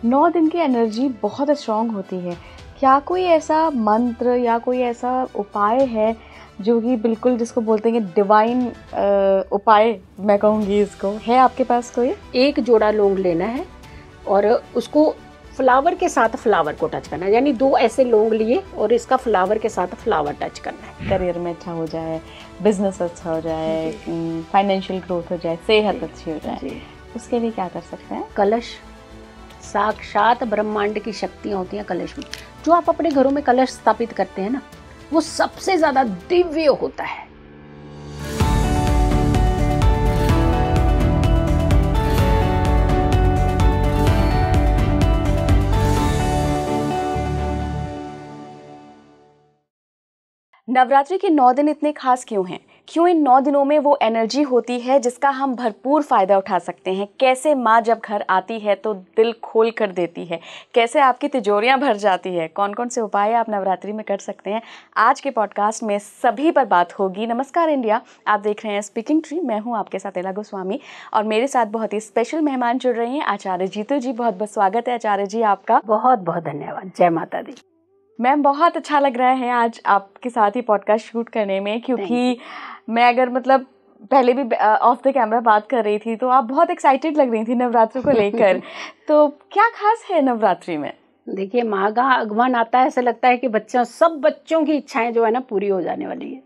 9 दिन की एनर्जी बहुत स्ट्रॉन्ग होती है। क्या कोई ऐसा मंत्र या कोई ऐसा उपाय है जो कि बिल्कुल जिसको बोलते हैं डिवाइन उपाय, मैं कहूँगी इसको, है आपके पास कोई? एक जोड़ा लौंग लेना है और उसको फ्लावर के साथ फ्लावर को टच करना है, यानी 2 ऐसे लौंग लिए और इसका फ्लावर के साथ फ्लावर टच करना है। करियर में अच्छा हो जाए, बिजनेस अच्छा हो जाए, फाइनेंशियल ग्रोथ हो जाए, सेहत अच्छी हो जाए, उसके लिए क्या कर सकते हैं? कलश, साक्षात ब्रह्मांड की शक्तियाँ होती हैं कलश में। जो आप अपने घरों में कलश स्थापित करते हैं ना, वो सबसे ज्यादा दिव्य होता है। नवरात्रि के 9 दिन इतने खास क्यों हैं? क्यों इन 9 दिनों में वो एनर्जी होती है जिसका हम भरपूर फ़ायदा उठा सकते हैं? कैसे माँ जब घर आती है तो दिल खोल कर देती है? कैसे आपकी तिजोरियाँ भर जाती है? कौन कौन से उपाय आप नवरात्रि में कर सकते हैं? आज के पॉडकास्ट में सभी पर बात होगी। नमस्कार इंडिया, आप देख रहे हैं स्पीकिंग ट्री। मैं हूँ आपके साथ इला गोस्वामी और मेरे साथ बहुत ही स्पेशल मेहमान जुड़ रहे हैं, आचार्य जीतू जी। बहुत बहुत स्वागत है आचार्य जी आपका। बहुत बहुत धन्यवाद। जय माता दी। मैम, बहुत अच्छा लग रहा है आज आपके साथ ही पॉडकास्ट शूट करने में, क्योंकि मैं अगर मतलब पहले भी ऑफ द कैमरा बात कर रही थी तो आप बहुत एक्साइटेड लग रही थी नवरात्रि को लेकर। तो क्या खास है नवरात्रि में? देखिए, माँ का आगमन आता है, ऐसा लगता है कि सब बच्चों की इच्छाएं जो है ना पूरी हो जाने वाली है।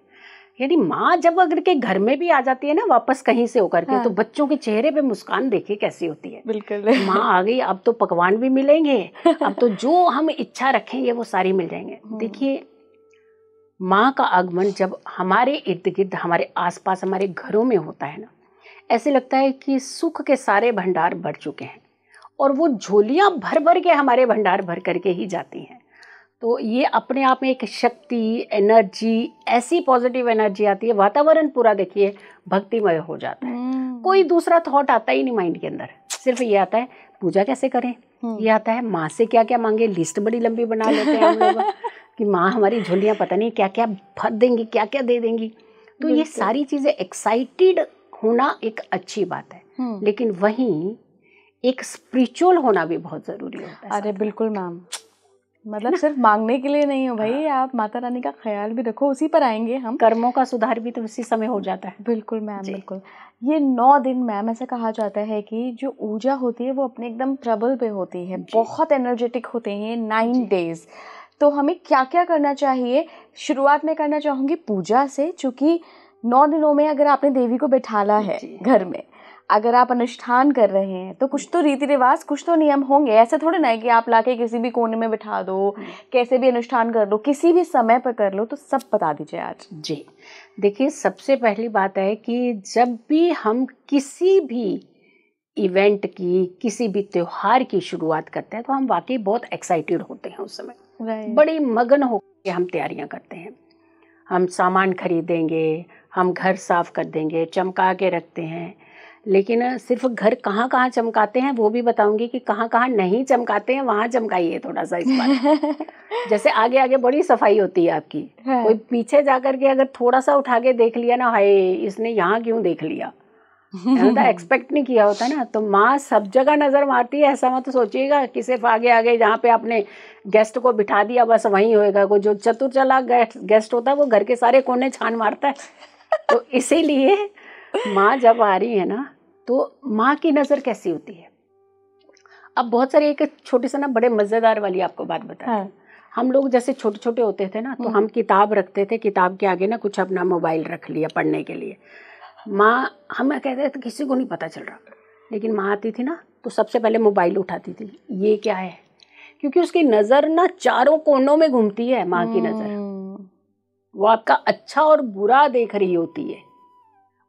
यानी माँ जब अगर के घर में भी आ जाती है ना वापस कहीं से होकर के, तो बच्चों के चेहरे पे मुस्कान देखिए कैसी होती है। बिल्कुल, माँ आ गई, अब तो पकवान भी मिलेंगे, अब तो जो हम इच्छा रखेंगे वो सारी मिल जाएंगे। देखिए, माँ का आगमन जब हमारे इर्द गिर्द, हमारे आसपास, हमारे घरों में होता है ना, ऐसे लगता है कि सुख के सारे भंडार भर चुके हैं और वो झोलियां भर भर के हमारे भंडार भर करके ही जाती हैं। तो ये अपने आप में एक शक्ति, एनर्जी, ऐसी पॉजिटिव एनर्जी आती है, वातावरण पूरा देखिए भक्तिमय हो जाता है। कोई दूसरा थॉट आता ही नहीं माइंड के अंदर, सिर्फ ये आता है पूजा कैसे करें, ये आता है माँ से क्या क्या मांगे। लिस्ट बड़ी लंबी बना लेते हैं हम लोग कि माँ हमारी झोलियां पता नहीं क्या क्या भर देंगी, क्या क्या दे देंगी। तो ये सारी चीजें, एक्साइटेड होना एक अच्छी बात है, लेकिन वहीं एक स्पिरिचुअल होना भी बहुत जरूरी होता है। अरे बिल्कुल मैम, मतलब सिर्फ मांगने के लिए नहीं हो भाई, आप माता रानी का ख्याल भी रखो, उसी पर आएंगे हम। कर्मों का सुधार भी तो उसी समय हो जाता है। बिल्कुल मैम, बिल्कुल। ये 9 दिन मैम, ऐसा कहा जाता है कि जो ऊर्जा होती है वो अपने एकदम प्रबल पे होती है, बहुत एनर्जेटिक होते हैं 9 डेज। तो हमें क्या क्या करना चाहिए? शुरुआत में करना चाहूँगी पूजा से, चूँकि 9 दिनों में अगर आपने देवी को बैठाला है घर में, अगर आप अनुष्ठान कर रहे हैं तो कुछ तो रीति रिवाज, कुछ तो नियम होंगे। ऐसे थोड़े ना है कि आप लाके किसी भी कोने में बिठा दो, कैसे भी अनुष्ठान कर लो, किसी भी समय पर कर लो। तो सब बता दीजिए आज। जी देखिए, सबसे पहली बात है कि जब भी हम किसी भी इवेंट की, किसी भी त्योहार की शुरुआत करते हैं तो हम वाकई बहुत एक्साइटेड होते हैं। उस समय बड़ी मगन होकर हम तैयारियां करते हैं। हम सामान खरीदेंगे, हम घर साफ कर देंगे, चमका के रखते हैं। लेकिन सिर्फ घर कहाँ कहाँ चमकाते हैं वो भी बताऊंगी कि कहाँ कहाँ नहीं चमकाते हैं, वहाँ चमकाइए थोड़ा सा इस बार। जैसे आगे आगे बड़ी सफाई होती है आपकी, कोई पीछे जाकर के अगर थोड़ा सा उठा के देख लिया ना, हाय इसने यहाँ क्यों देख लिया, एक्सपेक्ट नहीं किया होता ना। तो माँ सब जगह नजर मारती है, ऐसा मत सोचिएगा कि सिर्फ आगे आगे जहाँ पे आपने गेस्ट को बिठा दिया बस वहीं होएगा। कोई जो चतुर चालाक गेस्ट होता है वो घर के सारे कोने छान मारता है। तो इसीलिए माँ जब आ रही है ना, तो माँ की नजर कैसी होती है। अब बहुत सारी, एक छोटी सा ना बड़े मजेदार वाली आपको बात बताते हैं। हम लोग जैसे छोटे छोटे होते थे ना, तो हम किताब रखते थे, किताब के आगे ना कुछ अपना मोबाइल रख लिया पढ़ने के लिए। माँ हमें कहते थे किसी को नहीं पता चल रहा, लेकिन माँ आती थी ना तो सबसे पहले मोबाइल उठाती थी, ये क्या है, क्योंकि उसकी नजर ना चारों कोनों में घूमती है। माँ की नजर वो आपका अच्छा और बुरा देख रही होती है,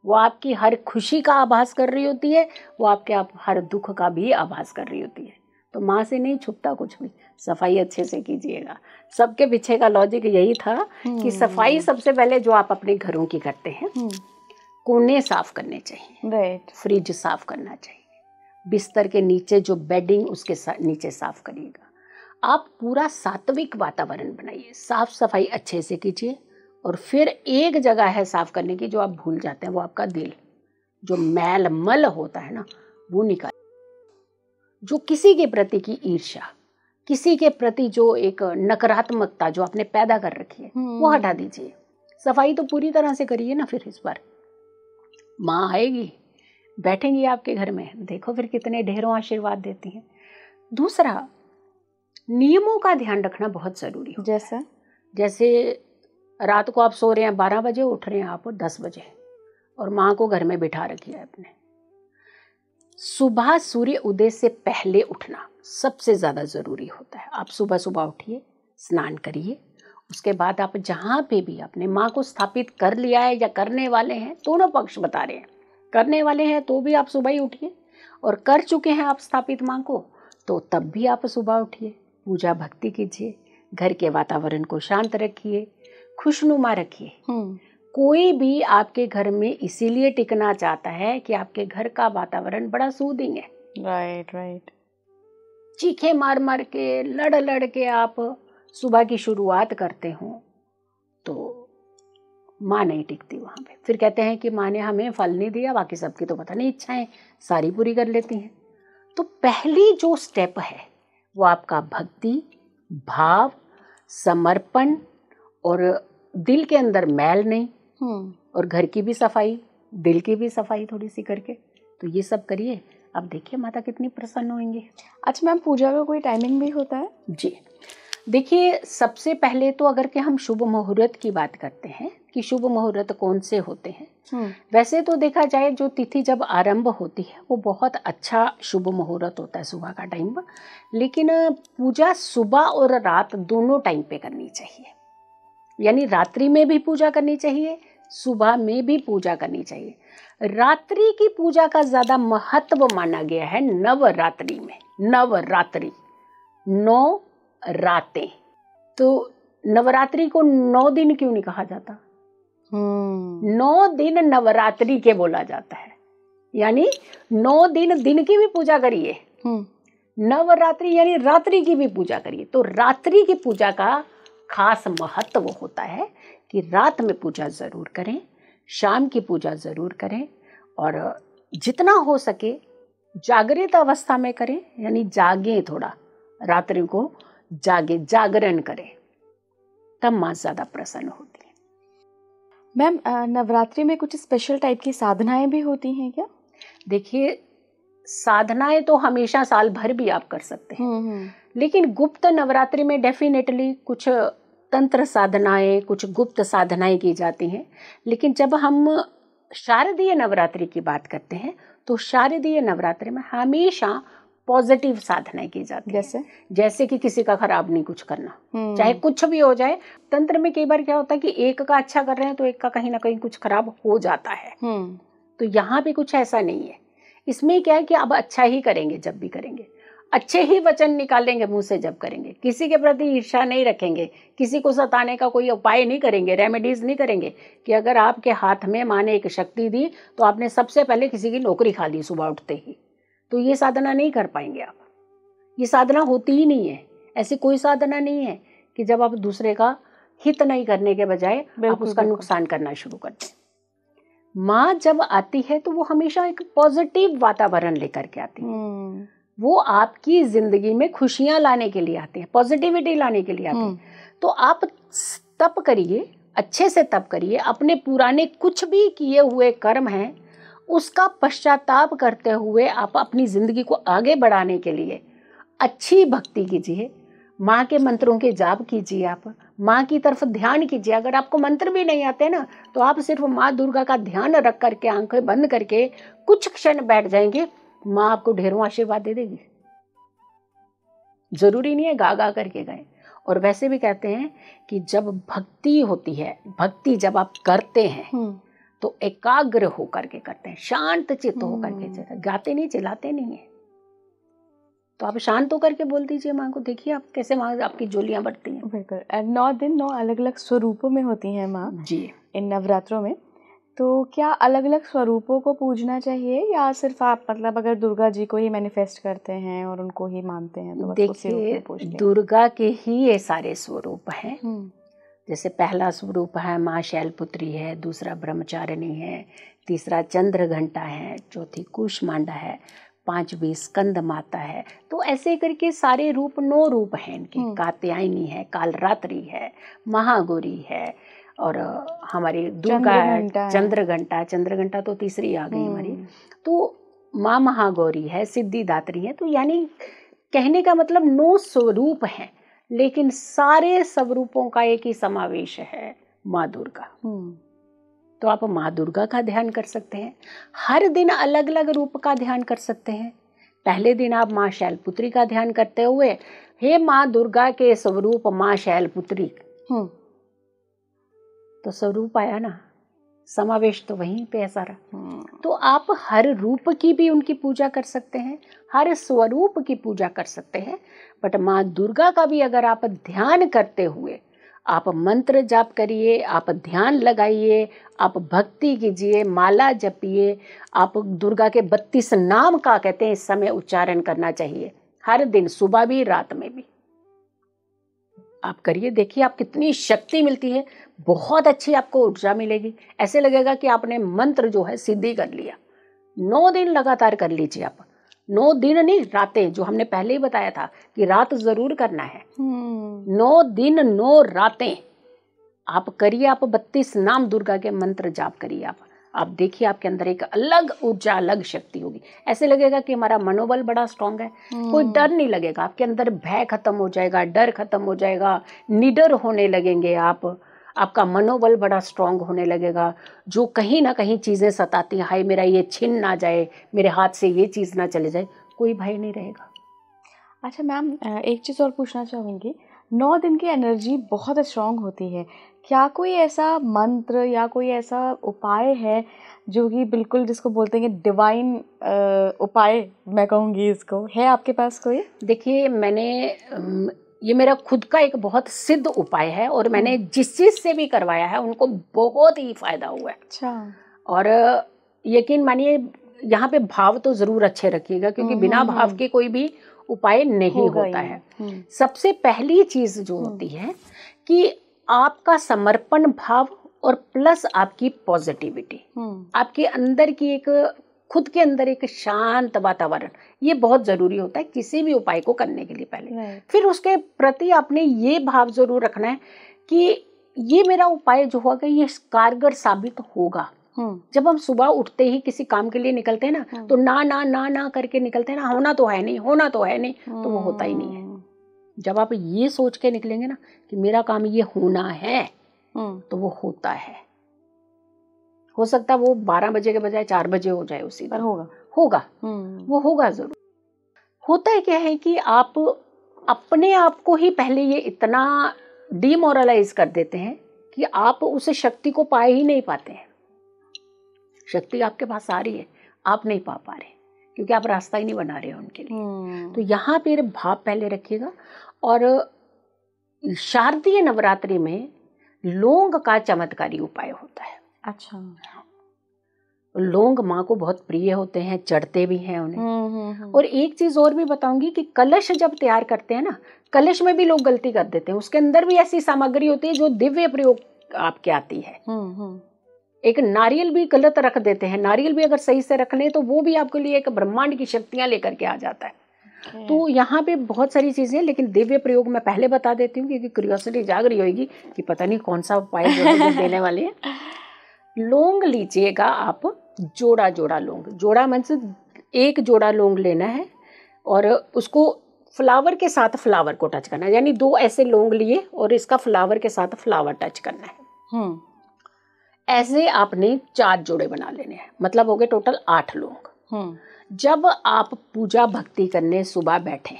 वो आपकी हर खुशी का आभास कर रही होती है, वो आपके हर दुख का भी आभास कर रही होती है। तो माँ से नहीं छुपता कुछ भी। सफाई अच्छे से कीजिएगा। सबके पीछे का लॉजिक यही था कि सफाई सबसे पहले जो आप अपने घरों की करते हैं, कोने साफ करने चाहिए, फ्रिज साफ करना चाहिए, बिस्तर के नीचे जो बेडिंग उसके नीचे साफ करिएगा। आप पूरा सात्विक वातावरण बनाइए, साफ सफाई अच्छे से कीजिए। और फिर एक जगह है साफ करने की जो आप भूल जाते हैं, वो आपका दिल, जो मैल मल होता है ना वो निकाल। जो किसी के प्रति की ईर्ष्या, किसी के प्रति जो एक नकारात्मकता जो आपने पैदा कर रखी है वो हटा दीजिए। सफाई तो पूरी तरह से करिए ना। फिर इस बार माँ आएगी, बैठेंगी आपके घर में, देखो फिर कितने ढेरों आशीर्वाद देती हैं। दूसरा, नियमों का ध्यान रखना बहुत जरूरी हो। जैसे रात को आप सो रहे हैं 12 बजे, उठ रहे हैं आप 10 बजे, और माँ को घर में बिठा रखी है अपने। सुबह सूर्य उदय से पहले उठना सबसे ज़्यादा ज़रूरी होता है। आप सुबह सुबह उठिए, स्नान करिए, उसके बाद आप जहाँ पे भी अपने माँ को स्थापित कर लिया है या करने वाले हैं, दोनों पक्ष बता रहे हैं, करने वाले हैं तो भी आप सुबह ही उठिए, और कर चुके हैं आप स्थापित माँ को तो तब भी आप सुबह उठिए, पूजा भक्ति कीजिए, घर के वातावरण को शांत रखिए, खुशनुमा रखिए। कोई भी आपके घर में इसीलिए टिकना चाहता है कि आपके घर का वातावरण बड़ा सूदिंग है। राइट। चीखे मार मार के, लड़ लड़ के आप सुबह की शुरुआत करते हो तो माँ नहीं टिकती वहाँ पे। फिर कहते हैं कि माँ ने हमें फल नहीं दिया, बाकी सबकी तो पता नहीं इच्छाएं सारी पूरी कर लेती हैं। तो पहली जो स्टेप है वो आपका भक्ति भाव, समर्पण, और दिल के अंदर मैल नहीं, और घर की भी सफाई, दिल की भी सफाई थोड़ी सी करके, तो ये सब करिए। अब देखिए माता कितनी प्रसन्न होंगी। अच्छा मैम, पूजा का कोई टाइमिंग भी होता है? जी देखिए, सबसे पहले तो अगर कि हम शुभ मुहूर्त की बात करते हैं कि शुभ मुहूर्त कौन से होते हैं, वैसे तो देखा जाए जो तिथि जब आरंभ होती है वो बहुत अच्छा शुभ मुहूर्त होता है सुबह का टाइम, लेकिन पूजा सुबह और रात दोनों टाइम पे करनी चाहिए। यानी रात्रि में भी पूजा करनी चाहिए, सुबह में भी पूजा करनी चाहिए। रात्रि की पूजा का ज्यादा महत्व माना गया है नवरात्रि में। नवरात्रि 9 रातें, तो नवरात्रि को 9 दिन क्यों नहीं कहा जाता? 9 दिन नवरात्रि के बोला जाता है, यानी 9 दिन दिन की भी पूजा करिए, नवरात्रि यानी रात्रि की भी पूजा करिए। तो रात्रि की पूजा का खास महत्व होता है कि रात में पूजा जरूर करें, शाम की पूजा जरूर करें, और जितना हो सके जागृत अवस्था में करें, यानी जागे, थोड़ा रात्रि को जागे, जागरण करें, तब माँ ज्यादा प्रसन्न होती है। मैम, नवरात्रि में कुछ स्पेशल टाइप की साधनाएं भी होती हैं क्या? देखिए, साधनाएं तो हमेशा साल भर भी आप कर सकते हैं, लेकिन गुप्त नवरात्रि में डेफिनेटली कुछ तंत्र साधनाएं, कुछ गुप्त साधनाएं की जाती हैं। लेकिन जब हम शारदीय नवरात्रि की बात करते हैं तो शारदीय नवरात्रि में हमेशा पॉजिटिव साधनाएं की जाती है। जैसे कि किसी का खराब नहीं कुछ करना, चाहे कुछ भी हो जाए। तंत्र में कई बार क्या होता है कि एक का अच्छा कर रहे हैं तो एक का कहीं ना कहीं कुछ खराब हो जाता है, तो यहाँ पे कुछ ऐसा नहीं है। इसमें क्या है कि अब अच्छा ही करेंगे, जब भी करेंगे अच्छे ही वचन निकालेंगे मुंह से, जब करेंगे किसी के प्रति ईर्ष्या नहीं रखेंगे, किसी को सताने का कोई उपाय नहीं करेंगे, रेमेडीज नहीं करेंगे कि अगर आपके हाथ में माँ ने एक शक्ति दी तो आपने सबसे पहले किसी की नौकरी खा ली सुबह उठते ही, तो ये साधना नहीं कर पाएंगे आप। ये साधना होती ही नहीं है। ऐसी कोई साधना नहीं है कि जब आप दूसरे का हित नहीं करने के बजाय आप उसका नुकसान करना शुरू कर दें। माँ जब आती है तो वो हमेशा एक पॉजिटिव वातावरण लेकर के आती है। वो आपकी जिंदगी में खुशियां लाने के लिए आते हैं, पॉजिटिविटी लाने के लिए आते हैं। तो आप तप करिए, अच्छे से तप करिए, अपने पुराने कुछ भी किए हुए कर्म हैं उसका पश्चाताप करते हुए आप अपनी जिंदगी को आगे बढ़ाने के लिए अच्छी भक्ति कीजिए, माँ के मंत्रों के जाप कीजिए, आप माँ की तरफ ध्यान कीजिए। अगर आपको मंत्र भी नहीं आते ना तो आप सिर्फ माँ दुर्गा का ध्यान रख करके आंखें बंद करके कुछ क्षण बैठ जाएंगे, माँ आपको ढेरों आशीर्वाद दे देगी। जरूरी नहीं है गा गा करके गए। और वैसे भी कहते हैं कि जब भक्ति होती है, भक्ति जब आप करते हैं तो एकाग्र होकर के करते हैं, शांत चित्त होकर के, गाते नहीं चिल्लाते नहीं है। तो आप शांत होकर के बोल दीजिए माँ को, देखिए आप कैसे माँ आपकी जोलियां बढ़ती हैं। बिल्कुल। 9 दिन 9 अलग अलग स्वरूपों में होती हैं माँ जी इन नवरात्रों में। तो क्या अलग अलग स्वरूपों को पूजना चाहिए या सिर्फ आप मतलब अगर दुर्गा जी को ही मैनिफेस्ट करते हैं और उनको ही मानते हैं तो बस उसी रूप में पूज लें? दुर्गा के ही ये सारे स्वरूप हैं। जैसे पहला स्वरूप है माँ शैलपुत्री है, दूसरा ब्रह्मचारिणी है, तीसरा चंद्र घंटा है, चौथी कुशमांडा है, 5वीं स्कंद माता है। तो ऐसे करके सारे रूप 9 रूप हैं इनके। कात्यायनी है, कालरात्रि है, महागौरी है, और हमारी दुर्गा है, चंद्रघंटा तो तीसरी आ गई हमारी। तो माँ महागौरी है, सिद्धिदात्री है। तो यानी कहने का मतलब 9 स्वरूप हैं, लेकिन सारे स्वरूपों का एक ही समावेश है, माँ दुर्गा। तो आप माँ दुर्गा का ध्यान कर सकते हैं। हर दिन अलग अलग रूप का ध्यान कर सकते हैं। पहले दिन आप माँ शैलपुत्री का ध्यान करते हुए, हे माँ दुर्गा के स्वरूप माँ शैलपुत्री, तो स्वरूप आया ना, समावेश तो वहीं पे है सारा। तो आप हर रूप की भी उनकी पूजा कर सकते हैं, हर स्वरूप की पूजा कर सकते हैं। बट माँ दुर्गा का भी अगर आप ध्यान करते हुए आप मंत्र जाप करिए, आप ध्यान लगाइए, आप भक्ति कीजिए, माला जपिए, आप दुर्गा के 32 नाम का कहते हैं इस समय उच्चारण करना चाहिए, हर दिन, सुबह भी रात में भी आप करिए। देखिए आप कितनी शक्ति मिलती है, बहुत अच्छी आपको ऊर्जा मिलेगी। ऐसे लगेगा कि आपने मंत्र जो है सिद्धि कर लिया। 9 दिन लगातार कर लीजिए आप, 9 दिन नहीं, रातें, जो हमने पहले ही बताया था कि रात जरूर करना है। 9 दिन 9 रातें आप करिए। आप 32 नाम दुर्गा के मंत्र जाप करिए। आप देखिए आपके अंदर एक अलग ऊर्जा, अलग शक्ति होगी। ऐसे लगेगा कि हमारा मनोबल बड़ा स्ट्रांग है, कोई डर नहीं लगेगा। आपके अंदर भय खत्म हो जाएगा, डर खत्म हो जाएगा, निडर होने लगेंगे आप। आपका मनोबल बड़ा स्ट्रांग होने लगेगा। जो कहीं ना कहीं चीज़ें सताती हैं, हाय मेरा ये छिन ना जाए, मेरे हाथ से ये चीज़ ना चले जाए, कोई भय नहीं रहेगा। अच्छा मैम, एक चीज़ और पूछना चाहूँगी। 9 दिन की एनर्जी बहुत स्ट्रांग होती है, क्या कोई ऐसा मंत्र या कोई ऐसा उपाय है जो कि बिल्कुल, जिसको बोलते हैं कि डिवाइन उपाय मैं कहूँगी इसको, है आपके पास कोई? देखिए ये मेरा खुद का एक बहुत सिद्ध उपाय है, और मैंने जिस चीज़ से भी करवाया है उनको बहुत ही फायदा हुआ है। अच्छा। और यकीन मानिए, यहाँ पे भाव तो जरूर अच्छे रखिएगा, क्योंकि बिना भाव के कोई भी उपाय नहीं होता है। सबसे पहली चीज जो होती है कि आपका समर्पण भाव और प्लस आपकी पॉजिटिविटी, आपके अंदर की एक, खुद के अंदर एक शांत वातावरण, ये बहुत जरूरी होता है किसी भी उपाय को करने के लिए पहले। फिर उसके प्रति आपने ये भाव जरूर रखना है कि ये मेरा उपाय जो होगा ये कारगर साबित होगा। जब हम सुबह उठते ही किसी काम के लिए निकलते हैं ना, तो ना ना ना ना करके निकलते हैं ना, होना तो है नहीं, होना तो है नहीं, तो वो होता ही नहीं है। जब आप ये सोच के निकलेंगे ना कि मेरा काम ये होना है, तो वो होता है। हो सकता है वो 12 बजे के बजाय 4 बजे हो जाए, उसी दिन होगा वो होगा जरूर। होता है क्या है कि आप अपने आप को ही पहले ये इतना डिमोरलाइज कर देते हैं कि आप उस शक्ति को पा ही नहीं पाते हैं। शक्ति आपके पास आ रही है, आप नहीं पा रहे, क्योंकि आप रास्ता ही नहीं बना रहे हो उनके लिए। तो यहाँ पे भाव पहले रखिएगा। और शारदीय नवरात्रि में लौंग का चमत्कारी उपाय होता है। अच्छा। लौंग माँ को बहुत प्रिय होते हैं, चढ़ते भी हैं उन्हें। और एक चीज और भी बताऊंगी कि कलश जब तैयार करते हैं ना, कलश में भी लोग गलती कर देते हैं। उसके अंदर भी ऐसी सामग्री होती है जो दिव्य प्रयोग आपके आती है। एक नारियल भी गलत रख देते हैं, नारियल भी अगर सही से रख लें तो वो भी आपके लिए एक ब्रह्मांड की शक्तियां लेकर के आ जाता है। तो यहाँ पे बहुत सारी चीजें, लेकिन दिव्य प्रयोग मैं पहले बता देती हूँ, क्योंकि क्यूरियोसिटी जाग रही होगी कि पता नहीं कौन सा उपाय जो है देने वाले हैं। लौंग लीजिएगा आप, जोड़ा जोड़ा लौंग, जोड़ा मतलब 1 जोड़ा लौंग लेना है, और उसको फ्लावर के साथ फ्लावर को टच करना है। यानी 2 ऐसे लौंग लिए और इसका फ्लावर के साथ फ्लावर टच करना है। ऐसे आपने 4 जोड़े बना लेने हैं, मतलब हो गए टोटल 8 लौंग। जब आप पूजा भक्ति करने सुबह बैठे,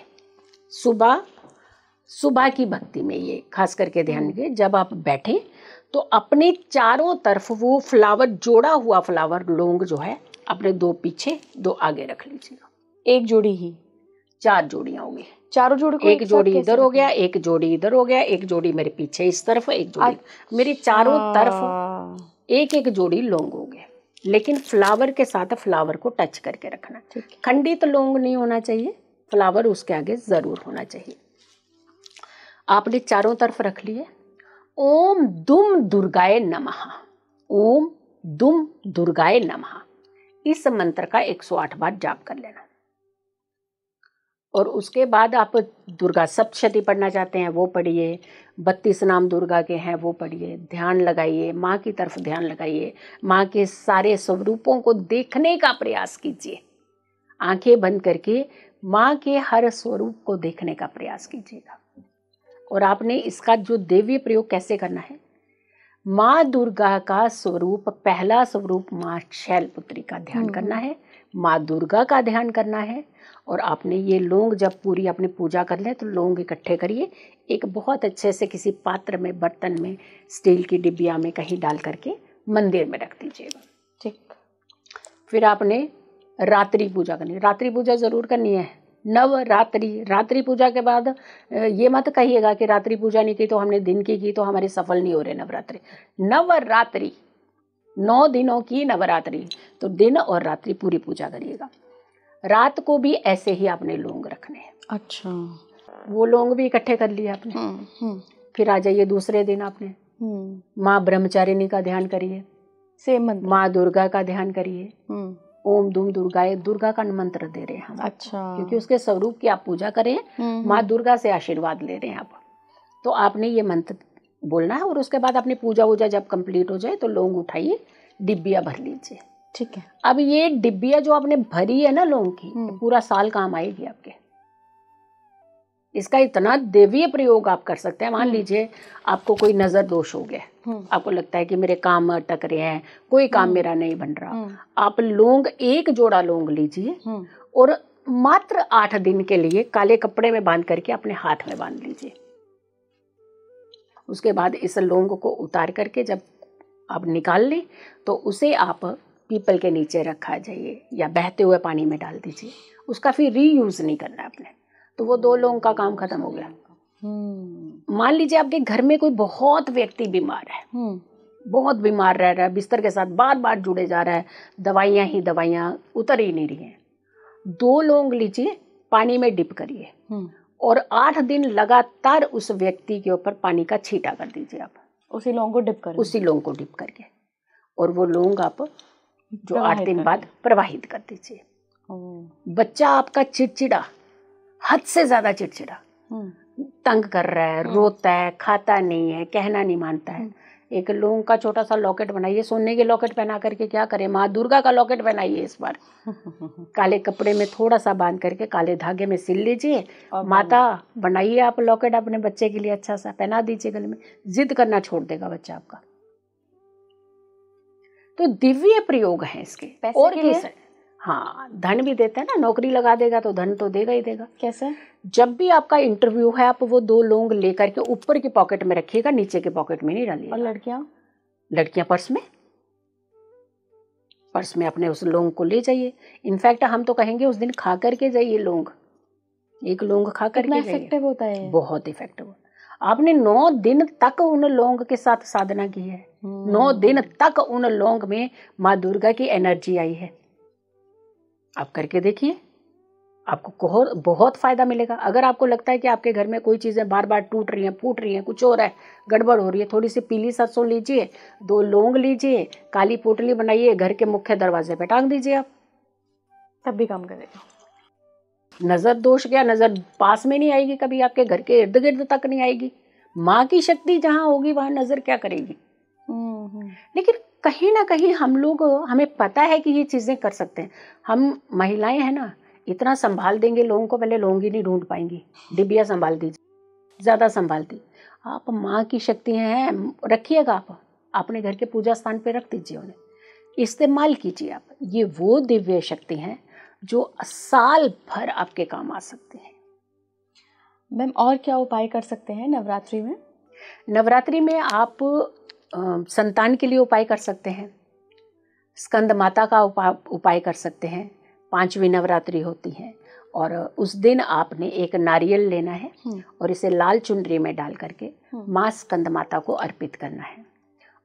सुबह की भक्ति में ये खास करके ध्यान दीजिए, जब आप बैठे तो अपने चारों तरफ वो फ्लावर, जोड़ा हुआ फ्लावर लौंग जो है, अपने 2 पीछे 2 आगे रख लीजिएगा। 1 जोड़ी ही, 4 जोड़ियां होंगी। चारों जोड़ी को एक जोड़ी इधर हो गया, एक जोड़ी इधर हो गया, एक जोड़ी मेरे पीछे इस तरफ, एक जोड़ी मेरे चारों तरफ, एक एक जोड़ी लौंग हो गए। लेकिन फ्लावर के साथ फ्लावर को टच करके रखना। खंडित लौंग नहीं होना चाहिए, फ्लावर उसके आगे जरूर होना चाहिए। आपने चारों तरफ रख लिए। ओम दुम दुर्गाय नमः, ओम दुम दुर्गाय नमः, इस मंत्र का 108 बार जाप कर लेना। और उसके बाद आप दुर्गा सप्तशती पढ़ना चाहते हैं वो पढ़िए, 32 नाम दुर्गा के हैं वो पढ़िए, ध्यान लगाइए, माँ की तरफ ध्यान लगाइए, माँ के सारे स्वरूपों को देखने का प्रयास कीजिए, आंखें बंद करके माँ के हर स्वरूप को देखने का प्रयास कीजिएगा। और आपने इसका जो देवीय प्रयोग कैसे करना है, माँ दुर्गा का स्वरूप, पहला स्वरूप माँ शैलपुत्री का ध्यान करना है, माँ दुर्गा का ध्यान करना है। और आपने ये लौंग जब पूरी अपनी पूजा कर ले तो लौंग इकट्ठे करिए, एक बहुत अच्छे से किसी पात्र में, बर्तन में, स्टील की डिब्बिया में कहीं डाल करके मंदिर में रख दीजिएगा। ठीक। फिर आपने रात्रि पूजा करनी, रात्रि पूजा जरूर करनी है। नवरात्रि, रात्रि पूजा के बाद ये मत कहिएगा कि रात्रि पूजा नहीं की तो हमने दिन की तो हमारे सफल नहीं हो रहे नवरात्रि। नवरात्रि 9 दिनों की नवरात्रि, तो दिन और रात्रि पूरी पूजा करिएगा। रात को भी ऐसे ही आपने लौंग रखने हैं। अच्छा, वो लौंग भी इकट्ठे कर लिए आपने। फिर आ जाइए दूसरे दिन आपने माँ ब्रह्मचारिणी का ध्यान करिए, सेम मंत्र, माँ दुर्गा का ध्यान करिए। ओम दुम दुर्गाए, दुर्गा का मंत्र दे रहे हैं हम। अच्छा, क्योंकि उसके स्वरूप की आप पूजा करें, माँ दुर्गा से आशीर्वाद ले रहे हैं आप, तो आपने ये मंत्र बोलना है। और उसके बाद अपनी पूजा वूजा जब कंप्लीट हो जाए तो लौंग उठाइए, डिब्बिया भर लीजिए। ठीक है। अब ये डिब्बिया जो आपने भरी है ना लौंग की, पूरा साल काम आएगी आपके। इसका इतना देवीय प्रयोग आप कर सकते हैं। मान लीजिए आपको कोई नजर दोष हो गया, आपको लगता है कि मेरे काम अटक रहे हैं, कोई काम मेरा नहीं बन रहा, आप लौंग, एक जोड़ा लौंग लीजिए और मात्र 8 दिन के लिए काले कपड़े में बांध करके अपने हाथ में बांध लीजिए। उसके बाद इस लौंग को उतार करके जब आप निकाल लें तो उसे आप पीपल के नीचे रखा जाइए या बहते हुए पानी में डाल दीजिए। उसका फिर रीयूज नहीं करना है आपने, तो वो 2 लौंग का काम खत्म हो गया। मान लीजिए आपके घर में कोई बहुत व्यक्ति बीमार है, बहुत बीमार रह रहा है, बिस्तर के साथ बार बार जुड़े जा रहा है, दवाइयाँ ही दवाइयाँ उतर ही नहीं रही हैं, 2 लौंग लीजिए, पानी में डिप करिए और 8 दिन लगातार उस व्यक्ति के ऊपर पानी का छींटा कर दीजिए। आप उसी लौंग को डिप करके और वो लौंग आप जो 8 दिन बाद प्रवाहित कर दीजिए। बच्चा आपका चिड़चिड़ा, हद से ज्यादा चिड़चिड़ा, तंग कर रहा है, रोता है, खाता नहीं है, कहना नहीं मानता है, एक लौंग का छोटा सा लॉकेट बनाइए, सोने के लॉकेट पहना करके क्या करें, माँ दुर्गा का लॉकेट बनाइए इस बार, काले कपड़े में थोड़ा सा बांध करके काले धागे में सिल लीजिए, माता बनाइए आप लॉकेट अपने बच्चे के लिए, अच्छा सा पहना दीजिए गले में, जिद करना छोड़ देगा बच्चा आपका। तो दिव्य प्रयोग है इसके। और कैसे? हाँ, धन भी देता है ना, नौकरी लगा देगा तो धन तो देगा ही देगा। कैसे? जब भी आपका इंटरव्यू है, आप वो 2 लौंग लेकर के ऊपर की पॉकेट में रखिएगा, नीचे के पॉकेट में नहीं डालिएगा। और लड़कियां पर्स में अपने उस लौंग को ले जाइए। इनफैक्ट हम तो कहेंगे उस दिन खा करके जाइए लौंग, एक लौंग खा करके जाइए। इफेक्टिव होता है, बहुत इफेक्टिव होता है। आपने 9 दिन तक उन लौंग के साथ साधना की है, 9 दिन तक उन लौंग में माँ दुर्गा की एनर्जी आई है। आप करके देखिए, आपको बहुत फायदा मिलेगा। अगर आपको लगता है कि आपके घर में कोई चीजें बार बार टूट रही हैं, फूट रही हैं, कुछ हो रहा है, गड़बड़ हो रही है, थोड़ी सी पीली सरसों लीजिए, 2 लौंग लीजिए, काली पोटली बनाइए, घर के मुख्य दरवाजे पे टांग दीजिए, आप तब भी काम करेगा। नजर दोष क्या, नजर पास में नहीं आएगी, कभी आपके घर के इर्द गिर्द तक नहीं आएगी। माँ की शक्ति जहाँ होगी वहां नजर क्या करेगी। लेकिन कहीं ना कहीं हम लोग, हमें पता है कि ये चीजें कर सकते हैं। हम महिलाएं हैं ना, इतना संभाल देंगे लोगों को, पहले लोग ही नहीं ढूंढ पाएंगी। डिबिया संभाल दीजिए, ज्यादा संभालती आप। माँ की शक्ति हैं, रखिएगा आप अपने घर के पूजा स्थान पे, रख दीजिए उन्हें, इस्तेमाल कीजिए आप। ये वो दिव्य शक्ति हैं जो साल भर आपके काम आ सकते हैं। मैम, और क्या उपाय कर सकते हैं नवरात्रि में? नवरात्रि में आप संतान के लिए उपाय कर सकते हैं, स्कंद माता का उपाय कर सकते हैं। 5वीं नवरात्रि होती है और उस दिन आपने एक नारियल लेना है और इसे लाल चुनरी में डाल करके माँ स्कंद माता को अर्पित करना है।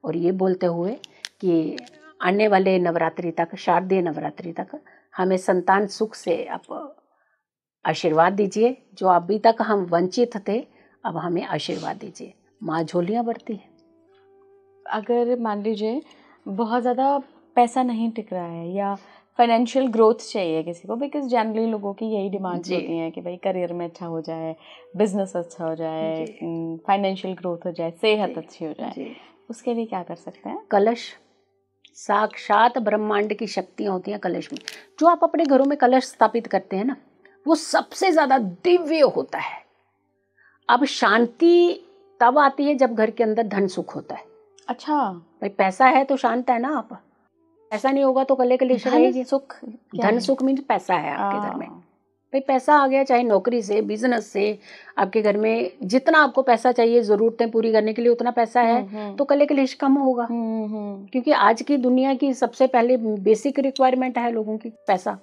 और ये बोलते हुए कि आने वाले नवरात्रि तक, शारदीय नवरात्रि तक हमें संतान सुख से आप आशीर्वाद दीजिए। जो अभी तक हम वंचित थे, अब हमें आशीर्वाद दीजिए। माँ झोलियाँ भरती है। अगर मान लीजिए बहुत ज़्यादा पैसा नहीं टिक रहा है या फाइनेंशियल ग्रोथ चाहिए किसी को, बिकॉज जनरली लोगों की यही डिमांड्स जी। होती हैं कि भाई करियर में अच्छा हो जाए, बिजनेस अच्छा हो जाए, फाइनेंशियल ग्रोथ हो जाए, सेहत अच्छी हो जाए। जी। उसके लिए क्या कर सकते हैं? कलश साक्षात ब्रह्मांड की शक्तियां होती हैं कलश में। जो आप अपने घरों में कलश स्थापित करते हैं ना, वो सबसे ज्यादा दिव्य होता है। अब शांति तब आती है जब घर के अंदर धन सुख होता है। अच्छा, भाई पैसा है तो शांत है ना आप, ऐसा नहीं होगा तो कले कलेश रहेगी। सुख क्या धन है? सुख मीन्स पैसा है आपके घर में। भाई पैसा आ गया, चाहे नौकरी से, बिजनेस से, आपके घर में जितना आपको पैसा चाहिए जरूरतें पूरी करने के लिए उतना पैसा है, तो कले कलेश कम होगा। क्योंकि आज की दुनिया की सबसे पहले बेसिक रिक्वायरमेंट है लोगों की पैसा।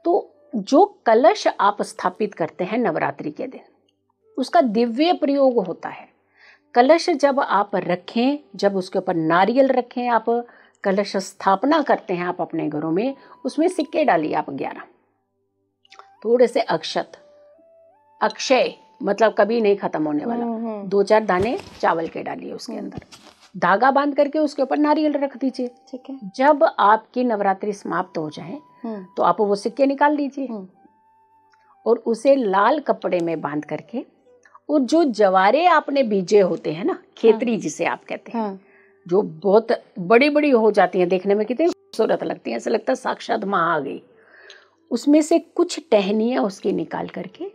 तो जो कलश आप स्थापित करते हैं नवरात्रि के दिन, उसका दिव्य प्रयोग होता है। कलश जब आप रखें, जब उसके ऊपर नारियल रखें, आप कलश स्थापना करते हैं आप अपने घरों में, उसमें सिक्के डालिए आप 11, थोड़े से अक्षत, अक्षय मतलब कभी नहीं खत्म होने वाला, 2-4 दाने चावल के डालिए उसके अंदर, धागा बांध करके उसके ऊपर नारियल रख दीजिए। ठीक है। जब आपकी नवरात्रि समाप्त हो जाए तो आप वो सिक्के निकाल लीजिए और उसे लाल कपड़े में बांध करके, और जो जवारे आपने बीजे होते हैं ना, खेतरी जिसे आप कहते हैं, जो बहुत बड़ी बड़ी हो जाती हैं, देखने में कितनी खूबसूरत लगती हैं, ऐसा लगता है साक्षात माँ आ गई, उसमें से कुछ टहनियाँ उसकी निकाल करके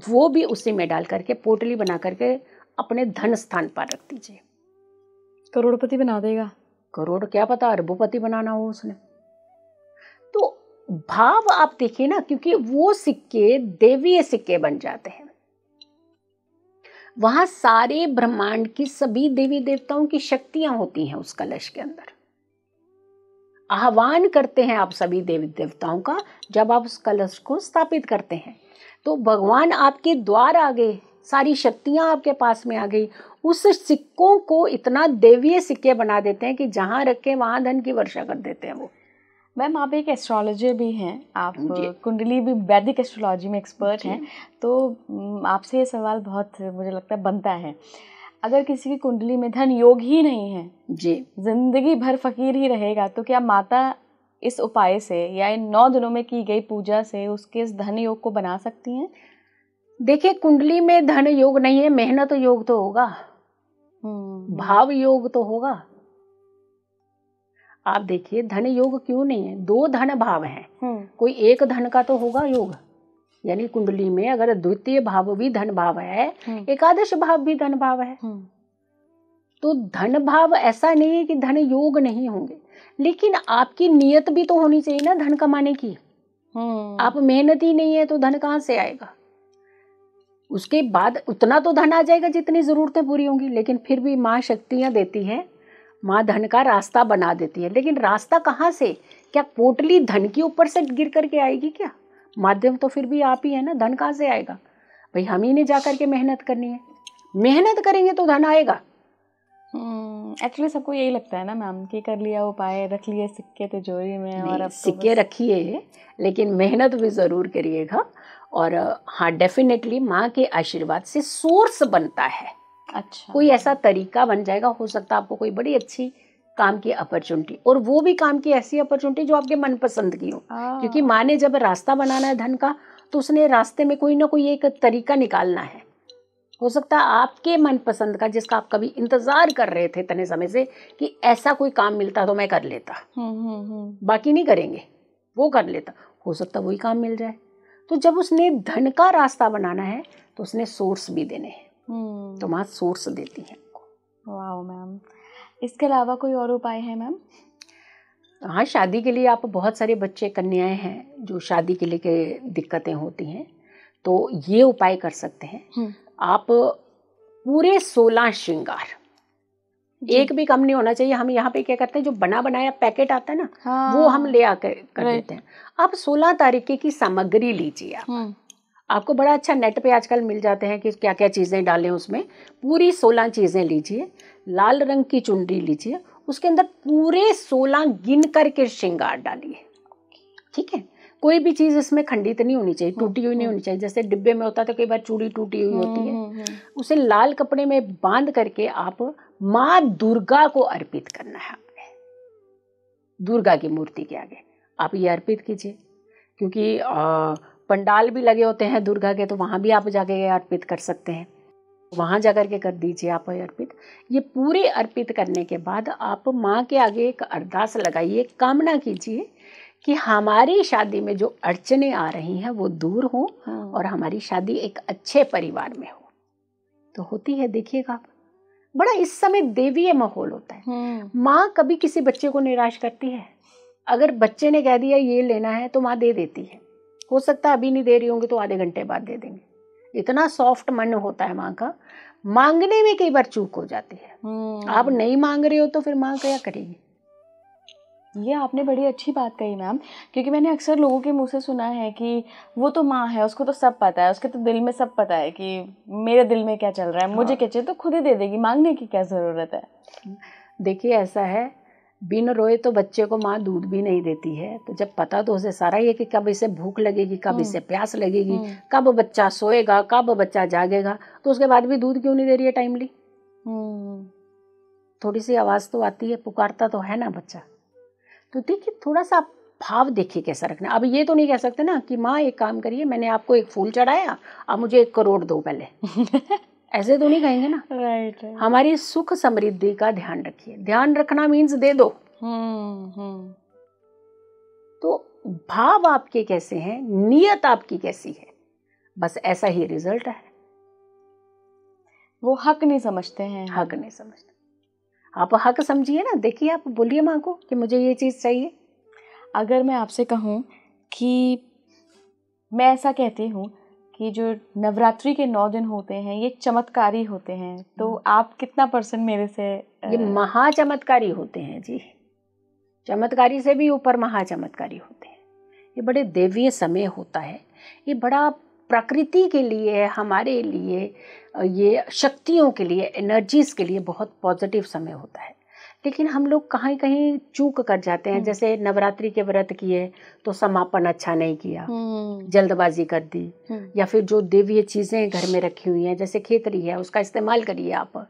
वो भी उसी में डाल करके पोटली बना करके अपने धन स्थान पर रख दीजिए। करोड़पति बना देगा। करोड़ क्या पता अरबोपति बनाना हो उसने। तो भाव आप देखिए ना, क्योंकि वो सिक्के देवीय सिक्के बन जाते हैं। वहां सारे ब्रह्मांड की सभी देवी देवताओं की शक्तियां होती हैं उस कलश के अंदर। आह्वान करते हैं आप सभी देवी देवताओं का जब आप उस कलश को स्थापित करते हैं, तो भगवान आपके द्वार आ गए, सारी शक्तियां आपके पास में आ गई। उस सिक्कों को इतना देवीय सिक्के बना देते हैं कि जहां रखे वहां धन की वर्षा कर देते हैं वो। मैम आप एक एस्ट्रोलॉजर भी हैं, आप कुंडली भी, वैदिक एस्ट्रोलॉजी में एक्सपर्ट हैं, तो आपसे ये सवाल बहुत मुझे लगता है बनता है। अगर किसी की कुंडली में धन योग ही नहीं है जी, जिंदगी भर फकीर ही रहेगा, तो क्या माता इस उपाय से या इन 9 दिनों में की गई पूजा से उसके इस धन योग को बना सकती हैं? देखिए कुंडली में धन योग नहीं है, मेहनत योग तो होगा, भाव योग तो होगा। आप देखिए धन योग क्यों नहीं है, 2 धन भाव हैं, कोई एक धन का तो होगा योग। यानी कुंडली में अगर द्वितीय भाव भी धन भाव है, एकादश भाव भी धन भाव है, तो धन भाव ऐसा नहीं है कि धन योग नहीं होंगे, लेकिन आपकी नियत भी तो होनी चाहिए ना धन कमाने की। आप मेहनत ही नहीं है तो धन कहाँ से आएगा? उसके बाद उतना तो धन आ जाएगा जितनी जरूरतें पूरी होंगी, लेकिन फिर भी माँ शक्तियां देती है, माँ धन का रास्ता बना देती है। लेकिन रास्ता कहाँ से? क्या पोटली धन के ऊपर से गिर करके आएगी क्या? माध्यम तो फिर भी आप ही है ना, धन कहाँ से आएगा? भाई हम ही ने जा करके मेहनत करनी है, मेहनत करेंगे तो धन आएगा। एक्चुअली सबको यही लगता है ना मैम कि कर लिया उपाय, रख लिए सिक्के तिजोरी में, और अब सिक्के रखिए लेकिन मेहनत भी जरूर करिएगा। और हाँ, डेफिनेटली माँ के आशीर्वाद से सोर्स बनता है। अच्छा, कोई ऐसा तरीका बन जाएगा, हो सकता है आपको कोई बड़ी अच्छी काम की अपॉर्चुनिटी, और वो भी काम की ऐसी अपॉर्चुनिटी जो आपके मनपसंद की हो। क्योंकि माँ ने जब रास्ता बनाना है धन का, तो उसने रास्ते में कोई ना कोई एक तरीका निकालना है। हो सकता है आपके मनपसंद का, जिसका आप कभी इंतजार कर रहे थे इतने समय से कि ऐसा कोई काम मिलता तो मैं कर लेता, बाकी नहीं करेंगे, वो कर लेता, हो सकता वही काम मिल जाए। तो जब उसने धन का रास्ता बनाना है तो उसने सोर्स भी देने हैं, तो माँ सोर्स देती है। वाह मैम, इसके अलावा कोई और उपाय है मैम? हाँ, शादी के लिए आप, बहुत सारे बच्चे कन्याएं हैं जो शादी के लिए दिक्कतें होती हैं, तो ये उपाय कर सकते हैं आप। पूरे 16 श्रृंगार, एक भी कम नहीं होना चाहिए। हम यहाँ पे क्या करते हैं, जो बना बनाया पैकेट आता है ना, वो हम ले आकर कर देते हैं। आप 16 तरीके की सामग्री लीजिए। आपको बड़ा अच्छा नेट पे आजकल मिल जाते हैं कि क्या क्या चीज़ें डालें उसमें। पूरी 16 चीज़ें लीजिए, लाल रंग की चुनरी लीजिए, उसके अंदर पूरे 16 गिन करके श्रृंगार डालिए। ठीक है, कोई भी चीज़ इसमें खंडित नहीं होनी चाहिए, टूटी हुई नहीं होनी चाहिए। जैसे डिब्बे में होता है तो कई बार चूड़ी टूटी हुई होती है, उसे लाल कपड़े में बांध करके आप माँ दुर्गा को अर्पित करना है। दुर्गा की मूर्ति के आगे आप ये अर्पित कीजिए, क्योंकि पंडाल भी लगे होते हैं दुर्गा के, तो वहाँ भी आप जाके ये अर्पित कर सकते हैं, वहाँ जा कर के कर दीजिए आप ये अर्पित। ये पूरे अर्पित करने के बाद आप माँ के आगे एक अरदास लगाइए, कामना कीजिए कि हमारी शादी में जो अड़चने आ रही हैं वो दूर हो और हमारी शादी एक अच्छे परिवार में हो। तो होती है, देखिएगा आप, बड़ा इस समय देवीय माहौल होता है। माँ कभी किसी बच्चे को निराश करती है? अगर बच्चे ने कह दिया ये लेना है तो माँ दे देती है। हो सकता है अभी नहीं दे रही होंगी तो आधे घंटे बाद दे देंगे। इतना सॉफ्ट मन होता है माँ का। मांगने में कई बार चूक हो जाती है। आप नहीं मांग रहे हो तो फिर माँ क्या करेगी? ये आपने बड़ी अच्छी बात कही मैम, क्योंकि मैंने अक्सर लोगों के मुंह से सुना है कि वो तो माँ है, उसको तो सब पता है, उसके तो दिल में सब पता है कि मेरे दिल में क्या चल रहा है, मुझे क्या चाहिए तो खुद ही दे देगी, मांगने की क्या ज़रूरत है। देखिए ऐसा है, बिन रोए तो बच्चे को माँ दूध भी नहीं देती है। तो जब पता तो उसे सारा ही है कि कब इसे भूख लगेगी, कब इसे प्यास लगेगी, कब बच्चा सोएगा, कब बच्चा जागेगा, तो उसके बाद भी दूध क्यों नहीं दे रही है टाइमली? थोड़ी सी आवाज़ तो आती है, पुकारता तो है ना बच्चा। तो देखिए थोड़ा सा आप भाव देखिए कैसा रखना। अब ये तो नहीं कह सकते ना कि माँ एक काम करिए, मैंने आपको एक फूल चढ़ाया, आप मुझे 1 करोड़ दो पहले। ऐसे तो नहीं कहेंगे ना। राइट। हमारी सुख समृद्धि का ध्यान रखिए। ध्यान रखना मीन्स दे दो। तो भाव आपके कैसे हैं, नियत आपकी कैसी है, बस ऐसा ही रिजल्ट है। वो हक नहीं समझते हैं। हक नहीं समझते, आप हक समझिए ना। देखिए आप बोलिए माँ को कि मुझे ये चीज़ चाहिए। अगर मैं आपसे कहूँ कि मैं ऐसा कहती हूँ कि जो नवरात्रि के 9 दिन होते हैं ये चमत्कारी होते हैं, तो आप कितना % मेरे से? ये महाचमत्कारी होते हैं जी, चमत्कारी से भी ऊपर महाचमत्कारी होते हैं। ये बड़े देवीय समय होता है, ये बड़ा प्रकृति के लिए, हमारे लिए, ये शक्तियों के लिए, एनर्जीज के लिए बहुत पॉजिटिव समय होता है। लेकिन हम लोग कहीं कहीं चूक कर जाते हैं। जैसे नवरात्रि के व्रत किए तो समापन अच्छा नहीं किया, जल्दबाजी कर दी, या फिर जो देवीय चीज़ें घर में रखी हुई हैं, जैसे खेतरी है उसका इस्तेमाल करिए आप,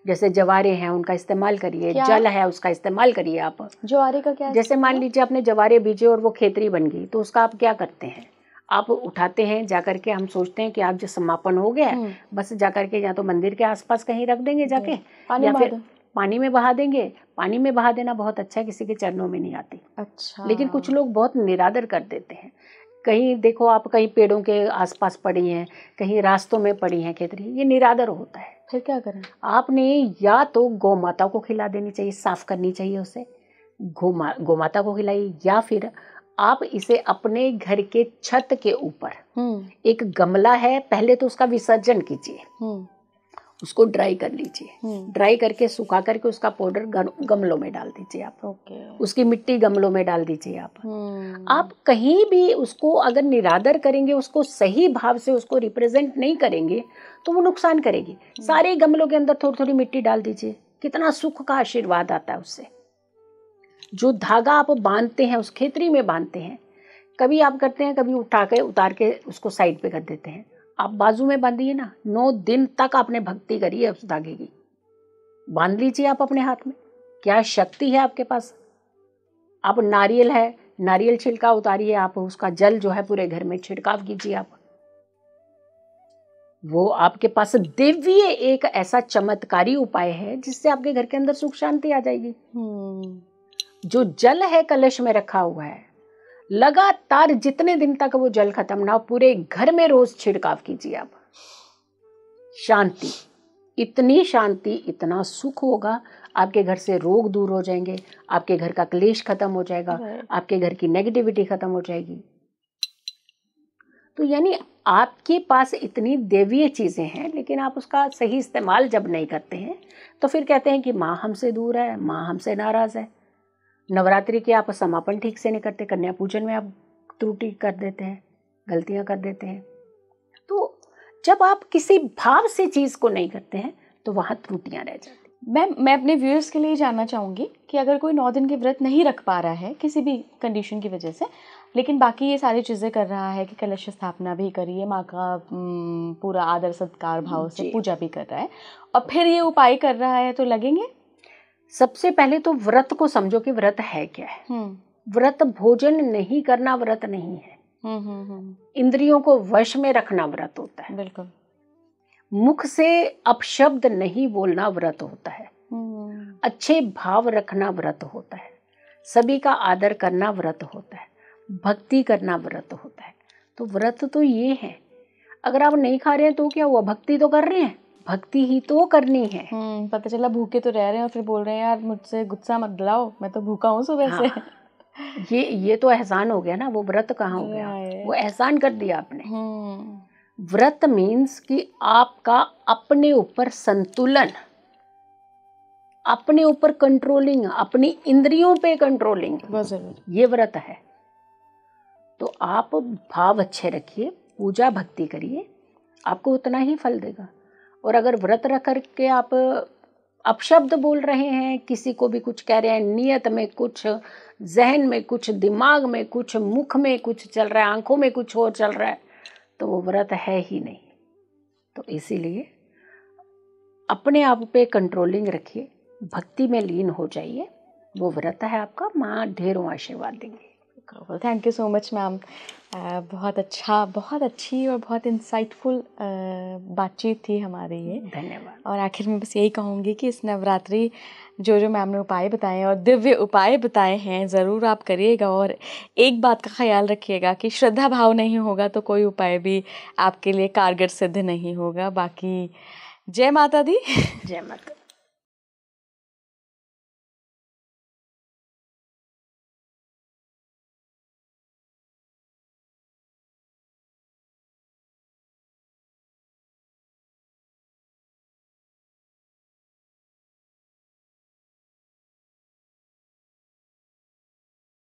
जैसे जवारे हैं उनका इस्तेमाल करिए, जल है उसका इस्तेमाल करिए आप। जवारे का क्या? जैसे मान लीजिए आपने जवारे बीजे और वो खेतरी बन गई, तो उसका आप क्या करते हैं? आप उठाते हैं जाकर के, हम सोचते हैं कि आज जो समापन हो गया है बस जाकर के या तो मंदिर के आसपास कहीं रख देंगे जाके, या फिर पानी में बहा देंगे। पानी में बहा देना बहुत अच्छा है, किसी के चरणों में नहीं आती। अच्छा। लेकिन कुछ लोग बहुत निरादर कर देते हैं। कहीं देखो आप, कहीं पेड़ों के आसपास पड़ी हैं, कहीं रास्तों में पड़ी हैं खेतरी, ये निरादर होता है। फिर क्या करें? आपने या तो गौ माता को खिला देनी चाहिए, साफ करनी चाहिए उसे, गौ माता को खिलाइए, या फिर आप इसे अपने घर के छत के ऊपर एक गमला है, पहले तो उसका विसर्जन कीजिए, उसको ड्राई कर लीजिए, ड्राई करके सुखा करके उसका पाउडर गमलों में डाल दीजिए आप। उसकी मिट्टी गमलों में डाल दीजिए आप। आप कहीं भी उसको अगर निरादर करेंगे, उसको सही भाव से उसको रिप्रेजेंट नहीं करेंगे तो वो नुकसान करेगी। सारे गमलों के अंदर थोड़ी थोड़ी मिट्टी डाल दीजिए, कितना सुख का आशीर्वाद आता है उससे। जो धागा आप बांधते हैं, उस खेतरी में बांधते हैं, कभी आप करते हैं, कभी उतार के उसको साइड पे कर देते हैं। आप बाजू में बांधिए ना, 9 दिन तक आपने भक्ति करी है उस धागे की, बांध लीजिए आप अपने हाथ में। क्या शक्ति है आपके पास। आप नारियल है, नारियल छिलका उतारिए, आप उसका जल जो है पूरे घर में छिड़काव कीजिए आप। वो आपके पास दिव्य एक ऐसा चमत्कारी उपाय है जिससे आपके घर के अंदर सुख शांति आ जाएगी। जो जल है कलश में रखा हुआ है, लगातार जितने दिन तक वो जल खत्म ना हो, पूरे घर में रोज छिड़काव कीजिए आप। शांति, इतनी शांति, इतना सुख होगा, आपके घर से रोग दूर हो जाएंगे, आपके घर का क्लेश खत्म हो जाएगा, आपके घर की नेगेटिविटी खत्म हो जाएगी। तो यानी आपके पास इतनी देवीय चीजें हैं, लेकिन आप उसका सही इस्तेमाल जब नहीं करते हैं तो फिर कहते हैं कि माँ हमसे दूर है, माँ हमसे नाराज है। नवरात्रि के आप समापन ठीक से नहीं करते, कन्या पूजन में आप त्रुटि कर देते हैं, गलतियां कर देते हैं। तो जब आप किसी भाव से चीज को नहीं करते हैं तो वहां त्रुटियां रह जाती। मैं अपने व्यूअर्स के लिए जानना चाहूँगी कि अगर कोई 9 दिन के व्रत नहीं रख पा रहा है किसी भी कंडीशन की वजह से, लेकिन बाकी ये सारी चीज़ें कर रहा है कि कलश स्थापना भी करिए, माँ का पूरा आदर सत्कार भाव से पूजा भी कर रहा है, और फिर ये उपाय कर रहा है, तो लगेंगे? सबसे पहले तो व्रत को समझो कि व्रत है क्या है। व्रत भोजन नहीं करना व्रत नहीं है। इंद्रियों को वश में रखना व्रत होता है। बिल्कुल। मुख से अपशब्द नहीं बोलना व्रत होता है। अच्छे भाव रखना व्रत होता है। सभी का आदर करना व्रत होता है। भक्ति करना व्रत होता है। तो व्रत तो ये है। अगर आप नहीं खा रहे हैं तो क्या हुआ, भक्ति तो कर रहे हैं, भक्ति ही तो करनी है। पता चला भूखे तो रह रहे हैं और फिर बोल रहे हैं यार मुझसे गुस्सा मत दिलाओ, मैं तो भूखा हूँ सुबह से। ये तो एहसान हो गया ना, वो व्रत कहाँ हो गया, वो एहसान कर दिया आपने। व्रत मीन्स कि आपका अपने ऊपर संतुलन, अपने ऊपर कंट्रोलिंग, अपनी इंद्रियों पे कंट्रोलिंग, ये व्रत है। तो आप भाव अच्छे रखिए, पूजा भक्ति करिए, आपको उतना ही फल देगा। और अगर व्रत रख करके आप अपशब्द बोल रहे हैं, किसी को भी कुछ कह रहे हैं, नियत में कुछ, जहन में कुछ, दिमाग में कुछ, मुख में कुछ चल रहा है, आंखों में कुछ और चल रहा है, तो वो व्रत है ही नहीं। तो इसीलिए अपने आप पे कंट्रोलिंग रखिए, भक्ति में लीन हो जाइए, वो व्रत है आपका। माँ ढेरों आशीर्वाद देंगे। Thank you so much ma'am. बहुत अच्छा, बहुत अच्छी और बहुत इंसाइटफुल बातचीत थी हमारी ये। धन्यवाद। और आखिर में बस यही कहूँगी कि इस नवरात्रि जो मैम ने उपाय बताए हैं और दिव्य उपाय बताए हैं, ज़रूर आप करिएगा। और एक बात का ख्याल रखिएगा कि श्रद्धा भाव नहीं होगा तो कोई उपाय भी आपके लिए कारगर सिद्ध नहीं होगा। बाकी जय माता दी। जय माता।